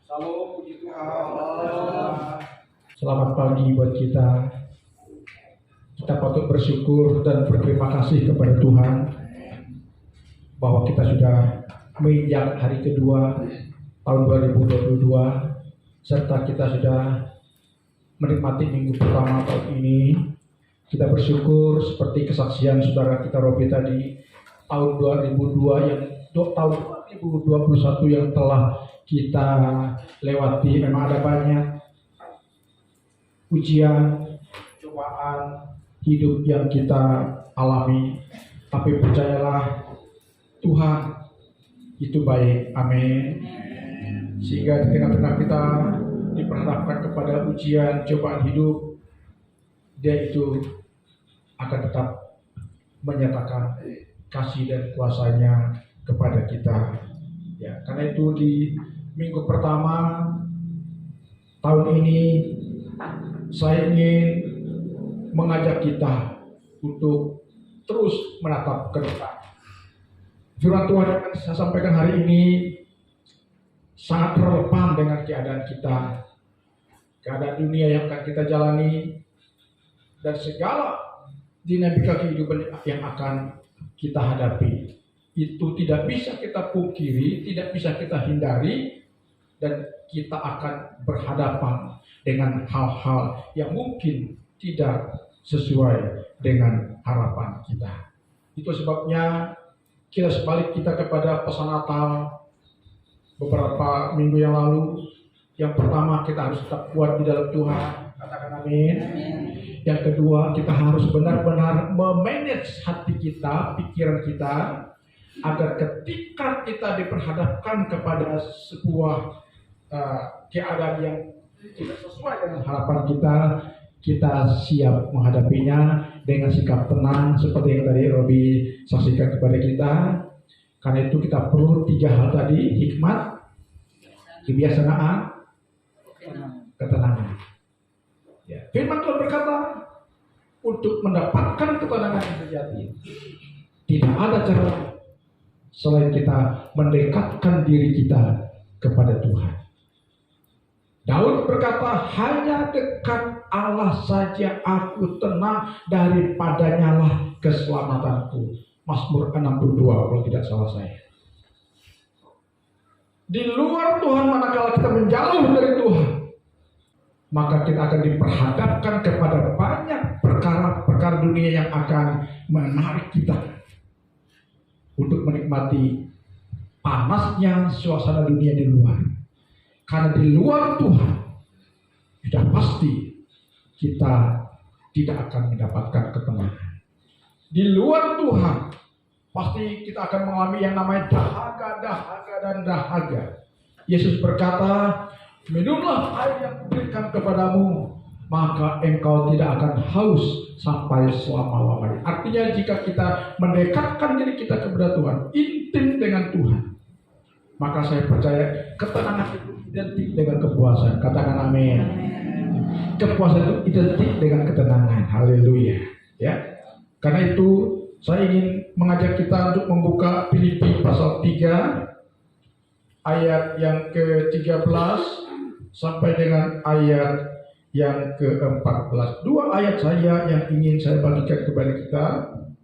Salam, puji Tuhan. Selamat pagi buat kita. Kita patut bersyukur dan berterima kasih kepada Tuhan bahwa kita sudah menginjak hari kedua tahun 2022 serta kita sudah menikmati minggu pertama tahun ini. Kita bersyukur seperti kesaksian saudara kita Robi tadi, tahun 2021 yang telah kita lewati. Memang ada banyak ujian, cobaan hidup yang kita alami, tapi percayalah Tuhan itu baik. Amin. Sehingga di tengah-tengah kita diperhadapkan kepada ujian, cobaan hidup, Dia itu akan tetap menyatakan kasih dan kuasa-Nya kepada kita. Ya, karena itu di minggu pertama tahun ini saya ingin mengajak kita untuk terus menatap ke depan. Firman Tuhan yang akan saya sampaikan hari ini sangat relevan dengan keadaan kita, keadaan dunia yang akan kita jalani, dan segala dinamika kehidupan yang akan kita hadapi. Itu tidak bisa kita pungkiri, tidak bisa kita hindari, dan kita akan berhadapan dengan hal-hal yang mungkin tidak sesuai dengan harapan kita. Itu sebabnya sebalik kita kepada pesan Natal beberapa minggu yang lalu. Yang pertama, kita harus tetap kuat di dalam Tuhan. Katakan amin. Yang kedua, kita harus benar-benar memanage hati kita, pikiran kita, agar ketika kita diperhadapkan kepada sebuah keadaan yang tidak sesuai dengan harapan kita siap menghadapinya dengan sikap tenang seperti yang tadi Robi saksikan kepada kita. Karena itu kita perlu 3 hal tadi: hikmat, kebiasaan, ketenangan. Ya. Firman Tuhan berkata, untuk mendapatkan ketenangan yang sejati, tidak ada cara selain kita mendekatkan diri kita kepada Tuhan. Daud berkata, hanya dekat Allah saja aku tenang, daripadanya lah keselamatanku. Mazmur 62 kalau tidak salah saya. Di luar Tuhan, manakala kita menjauh dari Tuhan, maka kita akan diperhadapkan kepada banyak perkara-perkara dunia yang akan menarik kita untuk menikmati panasnya suasana dunia di luar. Karena di luar Tuhan, sudah pasti kita tidak akan mendapatkan ketenangan. Di luar Tuhan, pasti kita akan mengalami yang namanya dahaga. Yesus berkata, minumlah air yang kuberikan kepadamu, maka engkau tidak akan haus sampai selama-lamanya. Artinya jika kita mendekatkan diri kita kepada Tuhan, intim dengan Tuhan, maka saya percaya ketenangan itu identik dengan kepuasan. Katakan amin. Kepuasan itu identik dengan ketenangan. Haleluya. Ya. Karena itu saya ingin mengajak kita untuk membuka Filipi pasal 3 ayat yang ke-13 sampai dengan ayat yang ke-14. 2 ayat saya yang ingin saya bagikan kepada kita.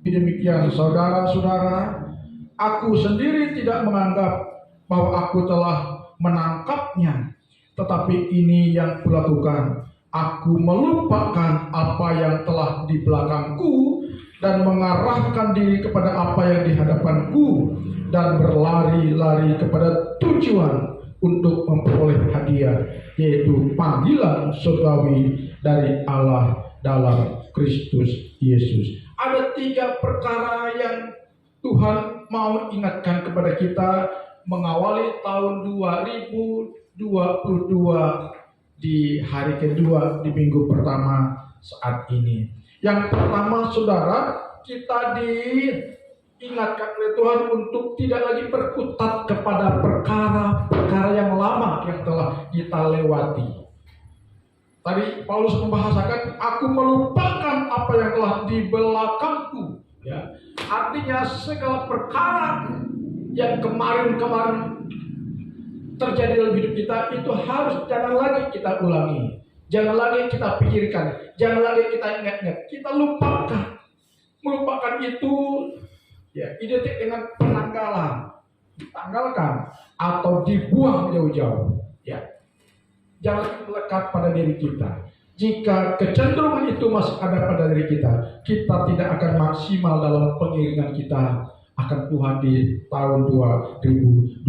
Demikian, saudara-saudara, aku sendiri tidak menganggap bahwa aku telah menangkapnya, tetapi ini yang kulakukan: aku melupakan apa yang telah di belakangku dan mengarahkan diri kepada apa yang di hadapanku, dan berlari-lari kepada tujuan untuk memperoleh hadiah, yaitu panggilan surgawi dari Allah dalam Kristus Yesus. Ada 3 perkara yang Tuhan mau ingatkan kepada kita mengawali tahun 2022 di hari kedua, di minggu pertama saat ini. Yang pertama, saudara, kita diingatkan oleh Tuhan untuk tidak lagi berkutat kepada perkara-perkara yang lama yang telah kita lewati. Tadi Paulus membahasakan, aku melupakan apa yang telah di belakangku. Ya. Artinya segala perkara yang kemarin terjadi dalam hidup kita itu harus jangan lagi kita ulangi, jangan lagi kita pikirkan, jangan lagi kita ingat-ingat, kita lupakan. Melupakan itu ya identik dengan penanggalan, ditanggalkan atau dibuang jauh-jauh. Ya, jangan melekat pada diri kita. Jika kecenderungan itu masih ada pada diri kita, kita tidak akan maksimal dalam pengiringan kita akan Tuhan di tahun 2022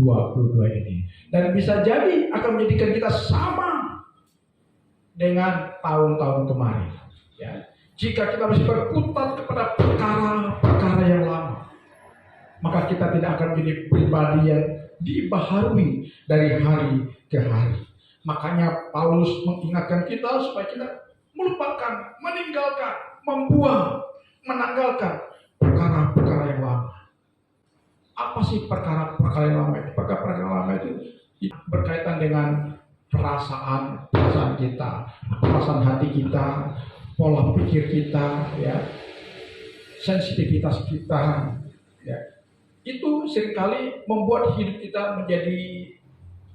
ini. Dan bisa jadi akan menjadikan kita sama dengan tahun-tahun kemarin. Ya. Jika kita masih berkutat kepada perkara-perkara yang lama, maka kita tidak akan menjadi pribadi yang dibaharui dari hari ke hari. Makanya Paulus mengingatkan kita supaya kita melupakan, meninggalkan, membuang, menanggalkan perkara-perkara yang lama. Apa sih perkara-perkara yang lama itu? Perkara-perkara yang lama itu berkaitan dengan perasaan kita, perasaan hati kita, pola pikir kita, ya, sensitivitas kita, ya. Itu seringkali membuat hidup kita menjadi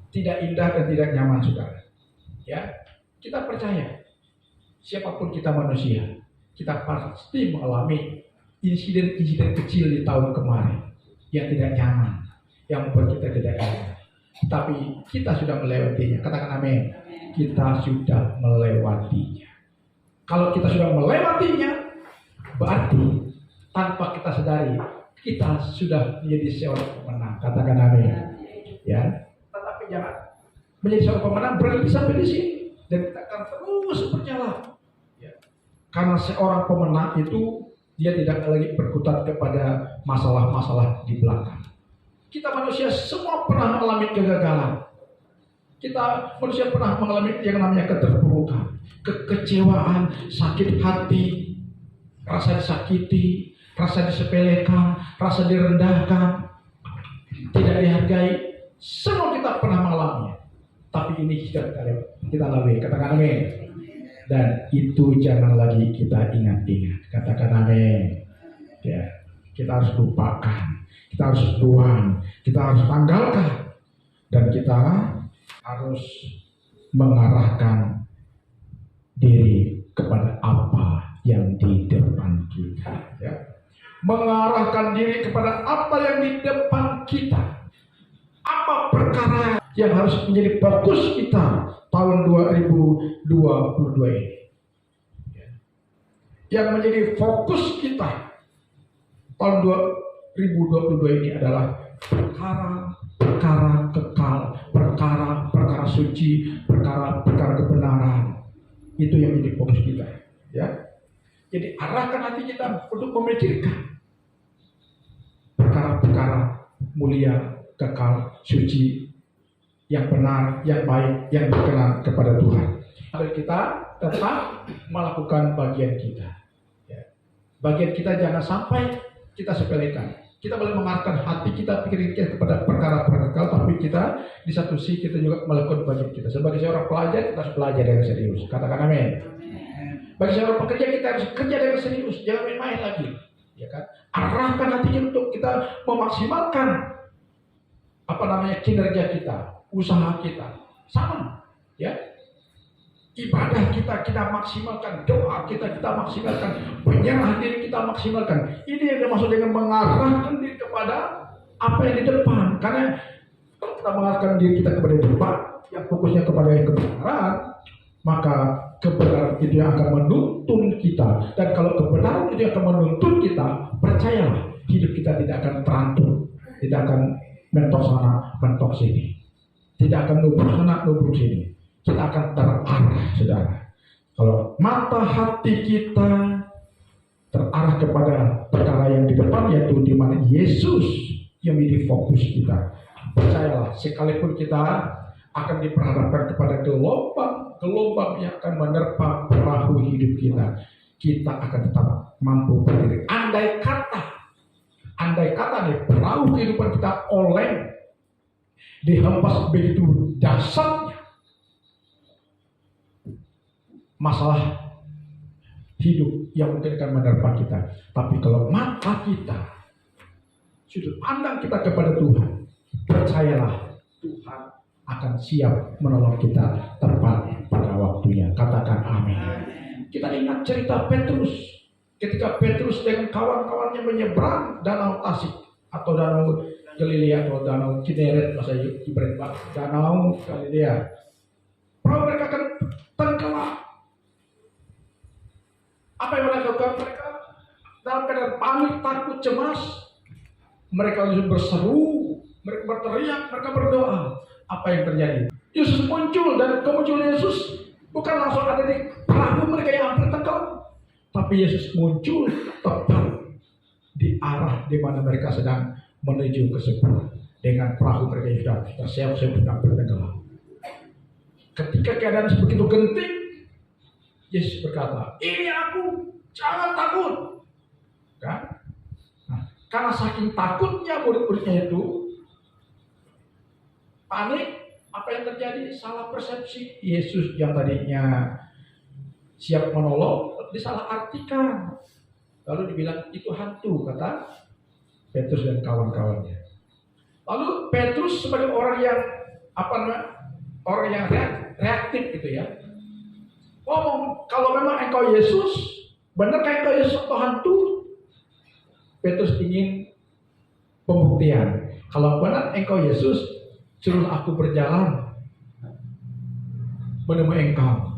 tidak indah dan tidak nyaman, saudara. Ya, kita percaya siapapun kita manusia, kita pasti mengalami insiden-insiden kecil di tahun kemarin yang tidak nyaman, yang membuat kita tidak nyaman. Tapi kita sudah melewatinya. Katakan amin. Kita sudah melewatinya. Kalau kita sudah melewatinya, berarti tanpa kita sadari kita sudah menjadi seorang pemenang. Katakan amin. Ya. Tetapi jangan menjadi seorang pemenang berhenti sampai di sini, dan kita akan terus berjalan. Ya. Karena seorang pemenang itu dia tidak lagi berkutat kepada masalah-masalah di belakang. Kita manusia semua pernah mengalami kegagalan. Kita manusia pernah mengalami yang namanya keterpurukan, kekecewaan, sakit hati, rasa disakiti, rasa disepelekan, rasa direndahkan, tidak dihargai. Semua kita pernah mengalaminya. Tapi ini kita lalui. Katakan amin. Dan itu jangan lagi kita ingat-ingat. Katakan amin. Ya, kita harus lupakan, kita harus buang, kita harus tanggalkan, dan kita harus mengarahkan diri kepada apa yang di depan kita. Ya. Mengarahkan diri kepada apa yang di depan kita. Apa perkara yang harus menjadi fokus kita tahun 2022 ini. Yang menjadi fokus kita tahun 2022 ini adalah perkara-perkara kekal, perkara-perkara suci, perkara-perkara kebenaran. Itu yang menjadi fokus kita. Ya. Jadi arahkan hati kita untuk memikirkan perkara-perkara mulia, kekal, suci, yang benar, yang baik, yang berkenan kepada Tuhan. Agar kita tetap melakukan bagian kita. Ya. Bagian kita jangan sampai kita sepelekan. Kita boleh mengarahkan hati kita, pikiran kita kepada perkara-perkara kekal, tapi kita di satu sisi kita juga melakukan bagian kita. Sebagai seorang pelajar, kita harus belajar dengan serius. Katakan amin. Bagi seorang pekerja, kita harus kerja dengan serius, jangan main-main lagi. Ya kan? Arahkan hati kita untuk kita memaksimalkan kinerja kita, usaha kita. Sama, ya. Ibadah kita maksimalkan, doa kita maksimalkan, penyerahan diri kita maksimalkan. Ini yang dimaksud dengan mengarahkan diri kepada apa yang di depan. Karena kalau kita mengarahkan diri kita kepada depan, yang fokusnya kepada yang kebenaran, maka kebenaran itu yang akan menuntun kita. Dan kalau kebenaran itu akan menuntun kita, percayalah, hidup kita tidak akan teratur, tidak akan mentok sana, mentok sini, tidak akan nubruk sana, nubruk sini. Kita akan terarah, saudara. Kalau mata hati kita terarah kepada perkara yang di depan, yaitu di mana Yesus yang menjadi fokus kita, percayalah, sekalipun kita akan diperhadapkan kepada gelombang yang akan menerpa perahu hidup kita akan tetap mampu berdiri. Andai kata nih perahu kehidupan kita oleng, dihempas begitu dahsyatnya masalah hidup yang mungkin akan menerpa kita. Tapi kalau mata kita, sudut pandang kita kepada Tuhan, percayalah Tuhan akan siap menolong kita tepat pada waktunya. Katakan amin. Kita ingat cerita Petrus. Ketika Petrus dengan kawan-kawannya menyeberang danau Tasik atau danau Galilea atau danau Kineret, bahasa Ibrani, danau Galilea. Perahu mereka akan tenggelam. Apa yang mereka lakukan? Mereka dalam keadaan panik, takut, cemas. Mereka langsung berseru, mereka berteriak, mereka berdoa. Apa yang terjadi? Yesus muncul, dan kemunculan Yesus bukan langsung ada di perahu mereka yang hampir tenggelam, tapi Yesus muncul tepat di arah di mana mereka sedang menuju ke seberang dengan perahu mereka yang sudah terseok-seok dan hampir tenggelam. Ketika keadaan begitu genting, Yesus berkata, "Ini aku, jangan takut." Kan? Nah, karena saking takutnya murid-muridnya itu panik, apa yang terjadi? Salah persepsi. Yesus yang tadinya siap menolong, disalah artikan. Lalu dibilang itu hantu, kata Petrus dan kawan-kawannya. Lalu Petrus sebagai orang yang orang yang reaktif gitu ya, ngomong, kalau memang engkau Yesus, benarkah engkau Yesus atau hantu? Petrus ingin pembuktian. Kalau benar engkau Yesus, suruh aku berjalan menemui engkau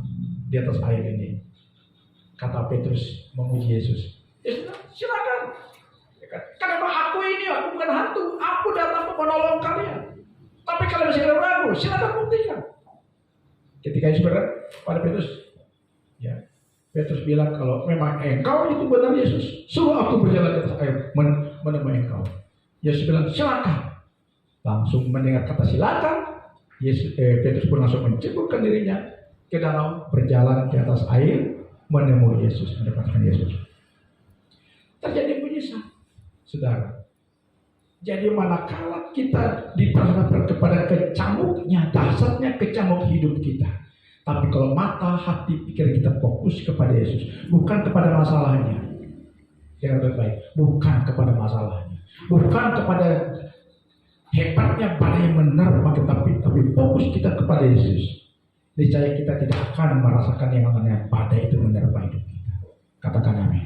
di atas air ini. Kata Petrus memuji Yesus. Yesus, silakan. Karena aku ini, aku bukan hantu. Aku datang menolong kalian. Tapi kalau masih ragu, silakan buktikan. Ketika Yesus berkata pada Petrus, ya, Petrus bilang, kalau memang engkau itu benar Yesus, suruh aku berjalan di atas air menemui engkau. Yesus bilang, silakan. Langsung mendengar kata silakan, Petrus pun langsung menceburkan dirinya ke danau, berjalan di atas air menemui Yesus, mendapatkan Yesus. Terjadi mujizat, saudara. Jadi manakala kita diperhadapkan kepada kecamuknya, dahsyatnya kecamuk hidup kita, tapi kalau mata, hati, pikir kita fokus kepada Yesus, bukan kepada masalahnya, dengan baik-baik, bukan kepada masalahnya, bukan kepada hebatnya badai menerpa kita, tapi fokus kita kepada Yesus, niscaya kita tidak akan merasakan yang namanya badai itu menerpa hidup kita. Katakan amin.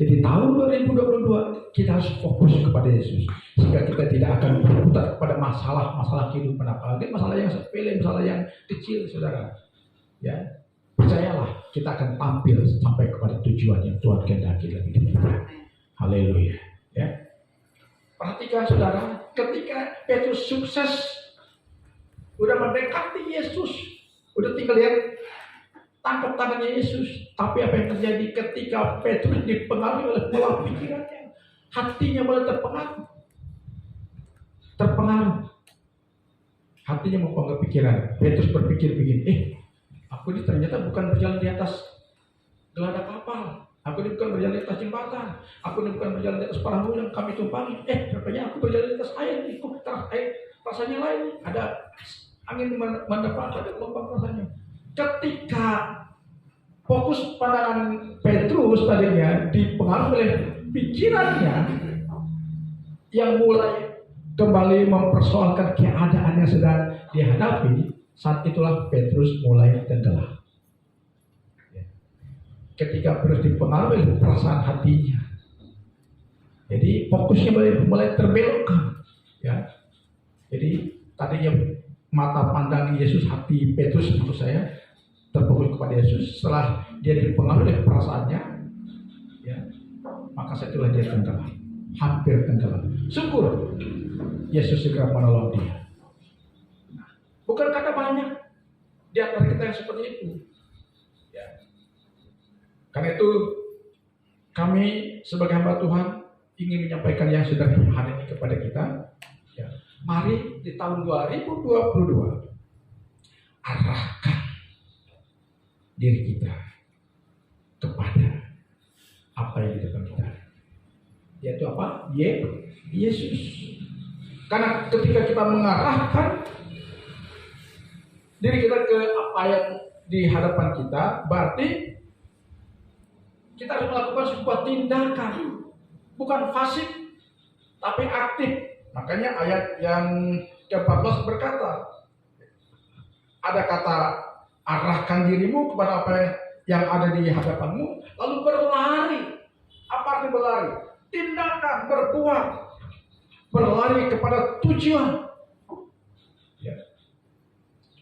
Jadi tahun 2022 kita harus fokus kepada Yesus, sehingga kita tidak akan berputar kepada masalah-masalah kehidupan, apalagi masalah yang sepele, masalah yang kecil, saudara. Ya, percayalah kita akan tampil sampai kepada tujuan yang Tuhan kehendaki dalam hidup kita. Haleluya. Ya. Perhatikan saudara, ketika Petrus sukses, udah mendekati Yesus, udah tinggal lihat tangkap tangannya Yesus. Tapi apa yang terjadi ketika Petrus dipengaruhi oleh pola pikirannya, hatinya mulai terpengaruh. Hatinya mempengaruhi pikiran. Petrus berpikir begini, aku ini ternyata bukan berjalan di atas geladak kapal. Aku ini bukan berjalan di atas jembatan. Aku ini bukan berjalan di atas perahu yang kami tumpangi. Rupanya aku berjalan di atas air. Kok air rasanya lain. Ada angin mendepak, ada gelombang rasanya. Ketika fokus pandangan Petrus tadinya dipengaruhi oleh pikirannya yang mulai kembali mempersoalkan keadaan yang sedang dihadapi, saat itulah Petrus mulai tenggelam. Ketika Petrus dipengaruhi oleh perasaan hatinya, jadi fokusnya mulai terbelokkan. Ya, jadi tadinya mata pandang Yesus, hati Petrus maksud saya terfokus kepada Yesus. Setelah dia dipengaruhi oleh perasaannya, ya, maka setelah dia tenggelam, hampir tenggelam. Syukur Yesus segera menolong dia. Bukan karena banyak di antara kita yang seperti itu. Ya. Karena itu kami sebagai hamba Tuhan ingin menyampaikan yang sederhana hari ini kepada kita. Ya. Mari di tahun 2022 arahkan diri kita kepada apa yang di depan kita, yaitu apa? Yesus. Karena ketika kita mengarahkan diri kita ke apa yang di hadapan kita, berarti kita harus melakukan sebuah tindakan, bukan pasif tapi aktif. Makanya ayat yang ke-14 berkata, ada kata arahkan dirimu kepada apa yang ada di hadapanmu, lalu berlari. Apa arti berlari? Tindakan, berbuat, berlari kepada tujuan, ya,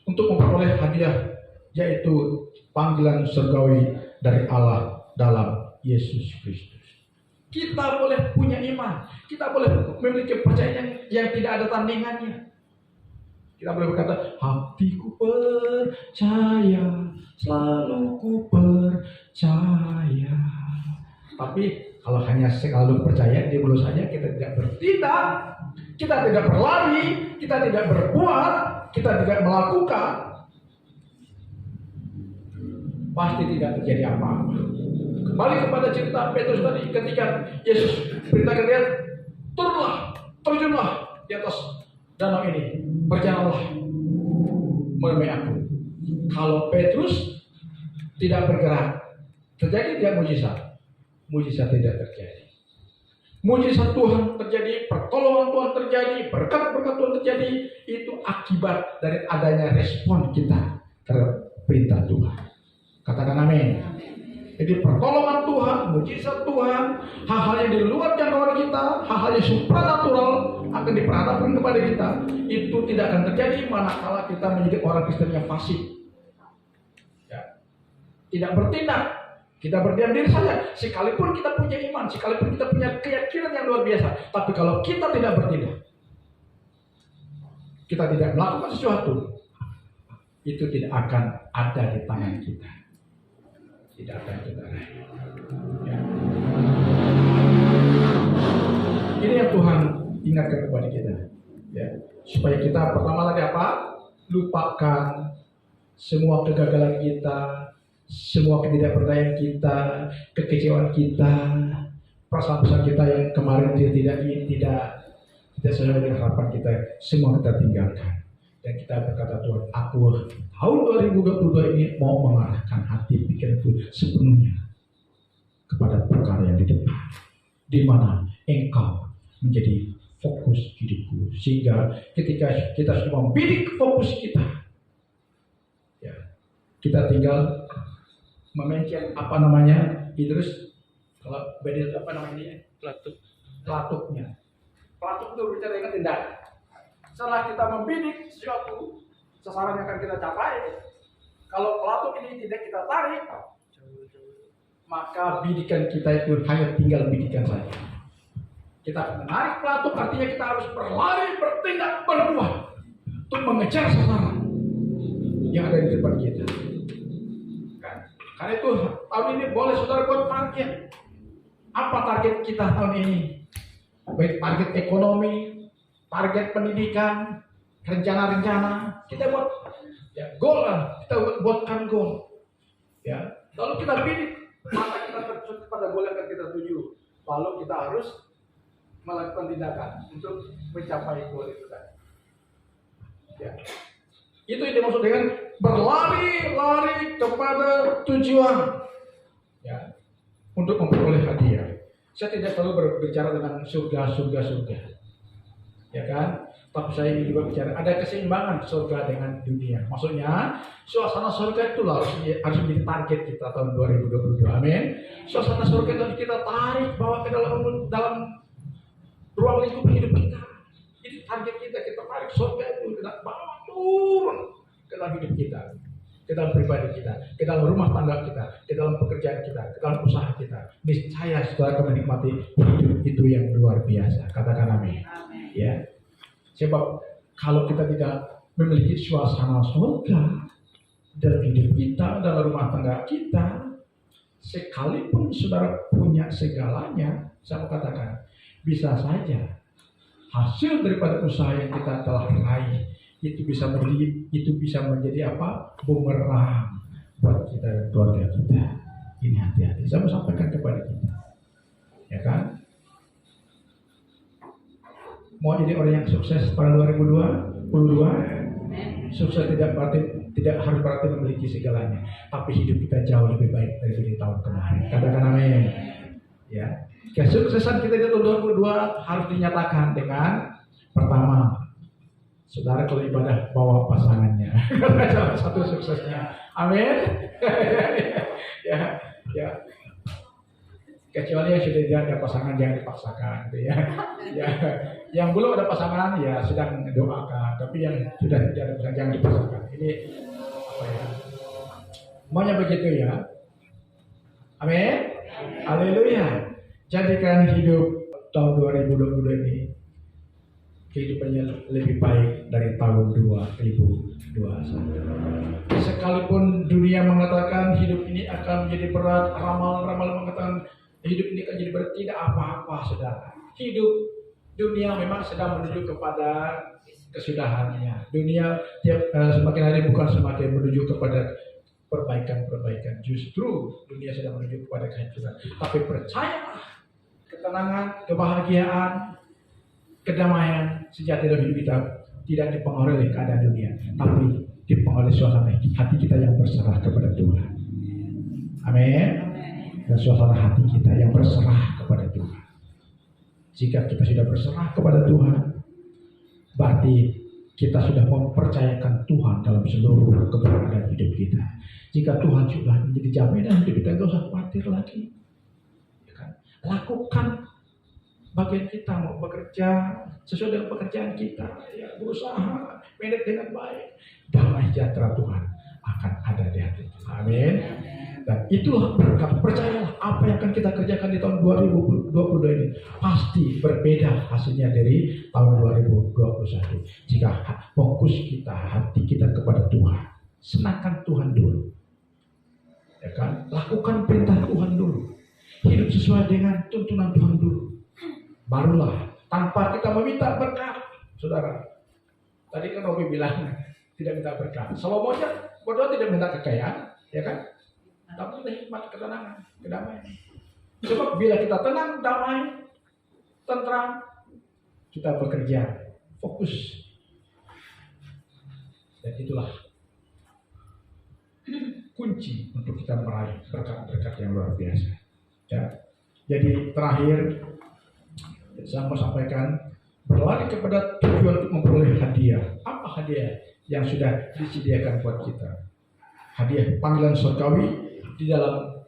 untuk memperoleh hadiah, yaitu panggilan surgawi dari Allah dalam Yesus Kristus. Kita boleh punya iman, kita boleh memiliki percayaan yang tidak ada tandingannya. Kita boleh berkata, hatiku percaya, selalu ku percaya. Tapi kalau hanya selalu percaya, dia belum saja kita tidak bertindak, kita tidak berlari, kita tidak berbuat, kita tidak melakukan, pasti tidak terjadi apa-apa. Kembali kepada cerita Petrus tadi, ketika Yesus perintahkan dia, terjunlah di atas danau ini, berjalanlah menemui aku. Kalau Petrus tidak bergerak, terjadi dia mujizat. Mujizat tidak terjadi. Mujizat Tuhan terjadi, pertolongan Tuhan terjadi, berkat-berkat Tuhan terjadi, itu akibat dari adanya respon kita terhadap perintah Tuhan. Katakan amin. Jadi pertolongan Tuhan, mujizat Tuhan, hal-hal yang di luar jangkauan kita, hal-hal yang supranatural akan diperhadapkan kepada kita, itu tidak akan terjadi manakala kita menjadi orang Kristen yang pasif, ya, tidak bertindak. Kita berdiam diri saja, sekalipun kita punya iman, sekalipun kita punya keyakinan yang luar biasa, tapi kalau kita tidak bertindak, kita tidak melakukan sesuatu, itu tidak akan ada di tangan kita, tidak akan kita raih. Ya. Ini yang Tuhan ingatkan kepada kita, ya, supaya kita pertama tadi apa? Lupakan semua kegagalan kita, semua ketidakberdayaan kita, kekecewaan kita, perasaan kita yang kemarin tidak sesuai dengan harapan kita, semua kita tinggalkan. Dan kita berkata, Tuhan, aku tahun 2022 ini mau mengarahkan hati pikirku sepenuhnya kepada perkara yang di depan, di mana Engkau menjadi fokus hidupku, sehingga ketika kita sudah membidik fokus kita, ya, kita tinggal memention Idrus, kalau bedil apa namanya, pelatuknya. Pelatuk itu berbicara dengan tindakan. Setelah kita membidik sesuatu, sasaran yang akan kita capai, kalau pelatuk ini tidak kita tarik, maka bidikan kita itu hanya tinggal bidikan saja. Kita menarik pelatuk, artinya kita harus berlari, bertindak, berbuat untuk mengejar sasaran yang ada di depan kita. Karena itu tahun ini boleh saudara buat target. Apa target kita tahun ini? Baik target ekonomi, target pendidikan, rencana-rencana. Kita buat, ya, goal lah. Kita buatkan goal. Ya, lalu kita bidik, maka kita terjun kepada goal yang akan kita tuju. Lalu kita harus melakukan tindakan untuk mencapai goal itu tadi. Ya. Itu yang dimaksud dengan berlari-lari kepada tujuan, ya, untuk memperoleh hadiah. Saya tidak selalu berbicara tentang surga, ya kan? Tapi saya ingin juga bicara ada keseimbangan surga dengan dunia. Maksudnya suasana surga itu harus menjadi target kita tahun 2022. Amin. Suasana surga itu kita tarik bawa ke dalam ruang lingkup hidup kita. Ini target kita tarik surga itu kita bawa turun ke dalam hidup kita, ke dalam pribadi kita, ke dalam rumah tangga kita, ke dalam pekerjaan kita, ke dalam usaha kita. Niscaya saudara akan menikmati hidup itu yang luar biasa. Katakan amin. Ya. Sebab kalau kita tidak memiliki suasana surga dalam hidup kita, dalam rumah tangga kita, sekalipun saudara punya segalanya, saya mau katakan, bisa saja hasil daripada usaha yang kita telah raih itu bisa menjadi apa? Bumerang buat kita dan keluarga kita. Ini hati-hati. Saya mau sampaikan kepada kita, ya kan? Mau jadi orang yang sukses pada 2022, sukses tidak harus berarti memiliki segalanya, tapi hidup kita jauh lebih baik dari tahun kemarin. Katakan amin. Ya, kesuksesan kita di tahun 2022 harus dinyatakan dengan pertama, saudara kalau ibadah bawa pasangannya. Salah satu suksesnya. Amin. Ya. Kecuali yang sudah ada pasangan jangan dipaksakan, gitu ya. Ya. Yang belum ada pasangan ya sedang doakan, tapi yang sudah tidak ada pasangan jangan dipaksakan. Ini apa ya? Maunya begitu ya. Amin. Haleluya. Jadikan hidup tahun 2022 ini kehidupannya lebih baik dari tahun 2021. Sekalipun dunia mengatakan hidup ini akan menjadi berat, ramal-ramal mengatakan hidup ini akan jadi berat, tidak apa-apa, saudara. Hidup dunia memang sedang menuju kepada kesudahannya. Dunia semakin hari bukan semakin menuju kepada perbaikan. Justru dunia sedang menuju kepada kehancuran. Tapi percayalah, ketenangan, kebahagiaan, kedamaian sejati dalam hidup kita tidak dipengaruhi oleh keadaan dunia, tapi dipengaruhi oleh suasana hati kita yang berserah kepada Tuhan. Amin. Dan suasana hati kita yang berserah kepada Tuhan. Jika kita sudah berserah kepada Tuhan, berarti kita sudah mempercayakan Tuhan dalam seluruh keberadaan hidup kita. Jika Tuhan sudah menjadi jaminan hidup kita, tidak usah khawatir lagi. Ya kan? Lakukan bagian kita, mau bekerja sesuai dengan pekerjaan kita, ya, berusaha manage dengan baik. Damai sejahtera Tuhan akan ada di hati kita. Amin. Dan itulah berkat. Percayalah, apa yang akan kita kerjakan di tahun 2022 ini pasti berbeda hasilnya dari tahun 2021. Jika fokus kita, hati kita kepada Tuhan, senangkan Tuhan dulu, ya kan? Lakukan perintah Tuhan dulu, hidup sesuai dengan tuntunan Tuhan dulu. Barulah tanpa kita meminta berkat, saudara. Tadi kan Robi bilang tidak minta berkat. Salomonnya berdoa tidak minta kekayaan, ya kan? Tapi kita hikmat, ketenangan, kedamaian. Sebab bila kita tenang, damai, tentram, kita bekerja, fokus. Dan itulah kunci untuk kita meraih berkat-berkat yang luar biasa. Ya. Jadi terakhir, saya mau sampaikan, berlari kepada tujuan untuk memperoleh hadiah. Apa hadiah yang sudah disediakan buat kita? Hadiah panggilan surgawi di dalam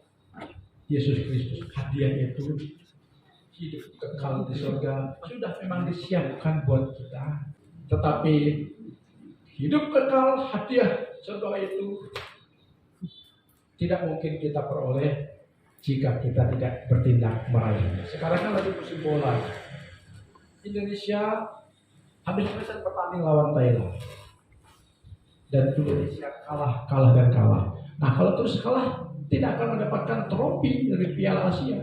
Yesus Kristus. Hadiah itu hidup kekal di surga sudah memang disiapkan buat kita. Tetapi hidup kekal, hadiah surga itu tidak mungkin kita peroleh jika kita tidak bertindak meraihnya. Sekarang kan lagi musim bola. Indonesia habis-habisan bertanding lawan Thailand. Dan Indonesia kalah. Nah, kalau terus kalah, tidak akan mendapatkan trofi dari Piala Asia.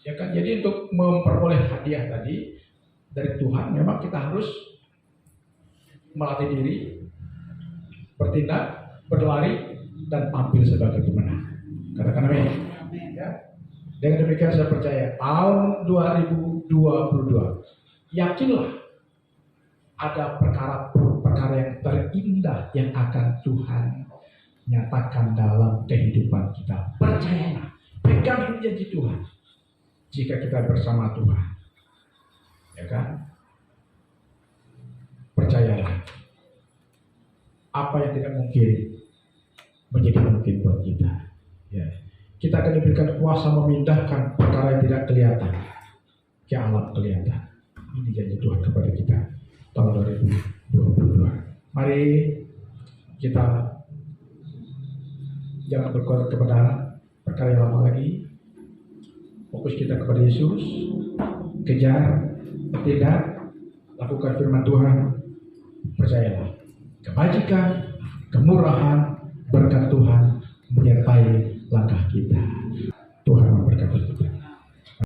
Ya kan, jadi untuk memperoleh hadiah tadi dari Tuhan, memang kita harus melatih diri, bertindak, berlari, dan tampil sebagai pemenang. Katakan amin. Ya. Dengan demikian saya percaya tahun 2022, yakinlah ada perkara yang terindah yang akan Tuhan nyatakan dalam kehidupan kita. Percayalah, pegang janji Tuhan. Jika kita bersama Tuhan, ya kan? Percayalah, apa yang tidak mungkin menjadi mungkin buat kita. Ya. Kita akan diberikan kuasa memindahkan perkara yang tidak kelihatan ke alam kelihatan. Ini janji Tuhan kepada kita tahun 2022. Mari kita jangan berkuat kepada perkara yang lama lagi. Fokus kita kepada Yesus. Kejar, bertindak, lakukan firman Tuhan. Percayalah, kebajikan, kemurahan, berkat Tuhan menyertai langkah kita.